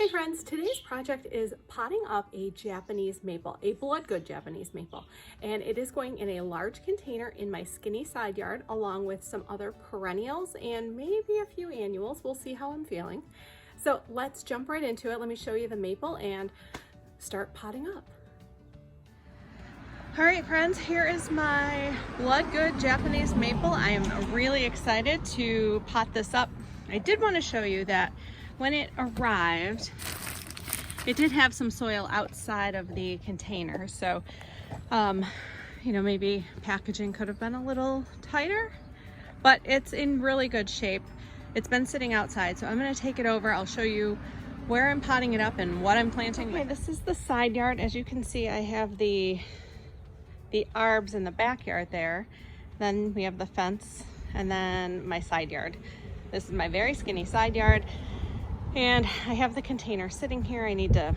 Hey friends, today's project is potting up a Japanese maple, a Bloodgood Japanese maple, and it is going in a large container in my skinny side yard along with some other perennials and maybe a few annuals. We'll see how I'm feeling. So let's jump right into it. Let me show you the maple and start potting up. All right friends, here is my Bloodgood Japanese maple. I am really excited to pot this up. I did want to show you that when it arrived, it did have some soil outside of the container. So, you know, maybe packaging could have been a little tighter, but it's in really good shape. It's been sitting outside, so I'm gonna take it over. I'll show you where I'm potting it up and what I'm planting. Okay, this is the side yard. As you can see, I have the arbs in the backyard there. Then we have the fence and then my side yard. This is my very skinny side yard. And I have the container sitting here. I need to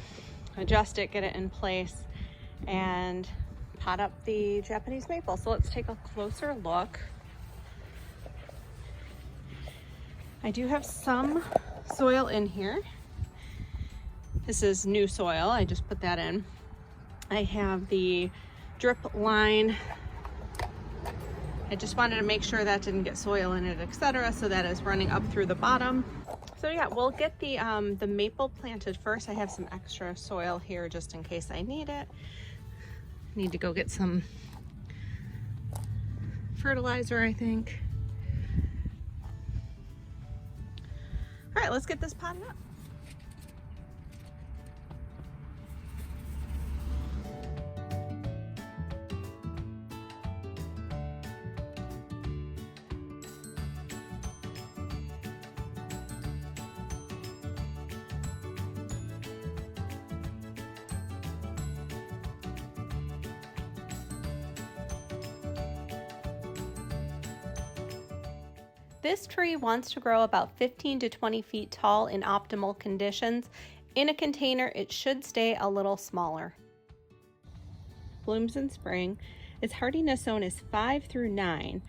adjust it, get it in place, and pot up the Japanese maple. So let's take a closer look. I do have some soil in here. This is new soil. I just put that in. I have the drip line. I just wanted to make sure that didn't get soil in it, etc. So that is running up through the bottom. So yeah, we'll get the maple planted first. I have some extra soil here just in case I need it. Need to go get some fertilizer, I think. All right, let's get this potted up. This tree wants to grow about 15 to 20 feet tall in optimal conditions. In a container, it should stay a little smaller. Blooms in spring. Its hardiness zone is 5 through 9.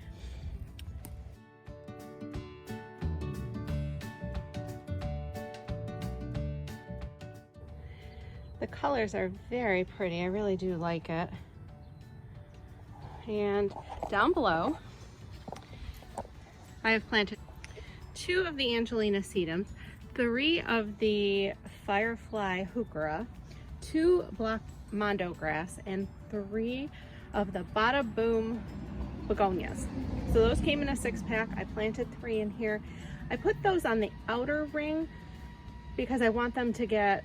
The colors are very pretty. I really do like it. And down below, I have planted 2 of the Angelina sedums, 3 of the firefly heuchera, 2 black mondo grass, and 3 of the bada boom begonias. So those came in a 6-pack. I planted 3 in here. I put those on the outer ring because I want them to get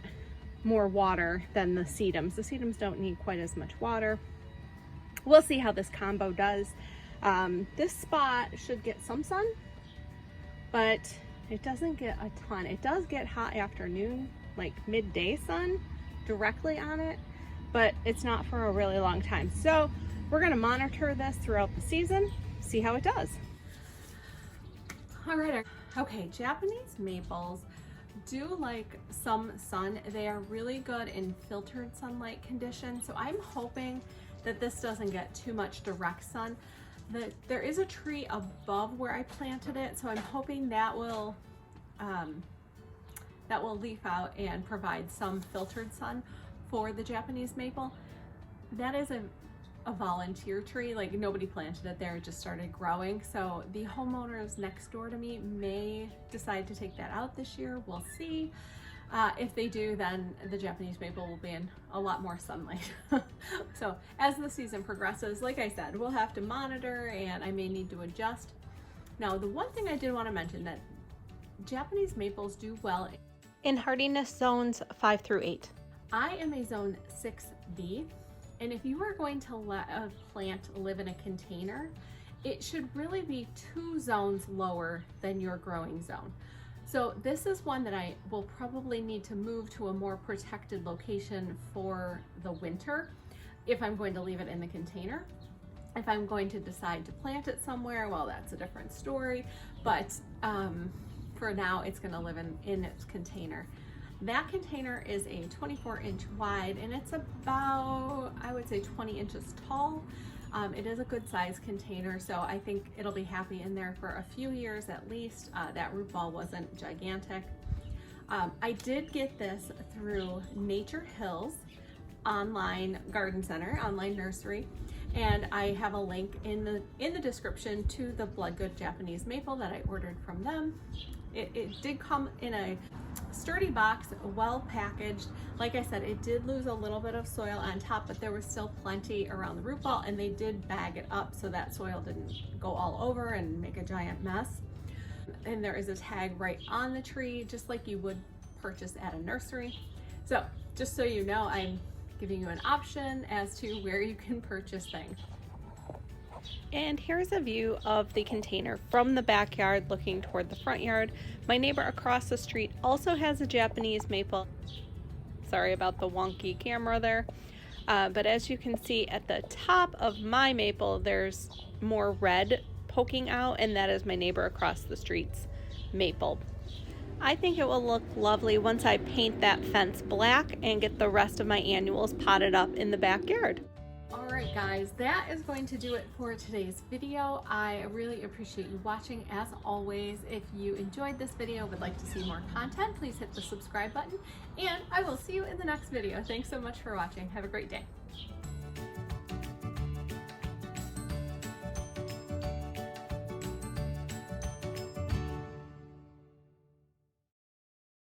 more water than the sedums. The sedums don't need quite as much water. We'll see how this combo does. This spot should get some sun, but it doesn't get a ton. It does get hot afternoon, like midday sun directly on it, but it's not for a really long time. So we're gonna monitor this throughout the season, see how it does. All right, okay, Japanese maples do like some sun. They are really good in filtered sunlight conditions, so I'm hoping that this doesn't get too much direct sun. There is a tree above where I planted it, so I'm hoping that will leaf out and provide some filtered sun for the Japanese maple. That is a volunteer tree, like nobody planted it there, it just started growing. So the homeowners next door to me may decide to take that out this year. We'll see. If they do, then the Japanese maple will be in a lot more sunlight. So as the season progresses, like I said, we'll have to monitor and I may need to adjust. Now, the one thing I did want to mention that Japanese maples do well in hardiness zones 5 through 8. I am a zone 6B, and if you are going to let a plant live in a container, it should really be 2 zones lower than your growing zone. So this is one that I will probably need to move to a more protected location for the winter if I'm going to leave it in the container. If I'm going to decide to plant it somewhere, well, that's a different story. But for now, it's going to live in its container. That container is a 24-inch wide, and it's about, I would say, 20 inches tall. It is a good size container, so I think it'll be happy in there for a few years at least. That root ball wasn't gigantic. I did get this through Nature Hills online garden center, online nursery, and I have a link in the description to the Bloodgood Japanese Maple that I ordered from them. It did come in a sturdy box, well packaged. Like I said, it did lose a little bit of soil on top, but there was still plenty around the root ball, and they did bag it up so that soil didn't go all over and make a giant mess. And there is a tag right on the tree, just like you would purchase at a nursery. So just so you know, I'm giving you an option as to where you can purchase things. And here's a view of the container from the backyard looking toward the front yard. My neighbor across the street also has a Japanese maple. Sorry about the wonky camera there. But as you can see at the top of my maple, there's more red poking out, and that is my neighbor across the street's maple. I think it will look lovely once I paint that fence black and get the rest of my annuals potted up in the backyard. Alright guys, that is going to do it for today's video. I really appreciate you watching. As always, if you enjoyed this video, would like to see more content, please hit the subscribe button, and I will see you in the next video. Thanks so much for watching. Have a great day.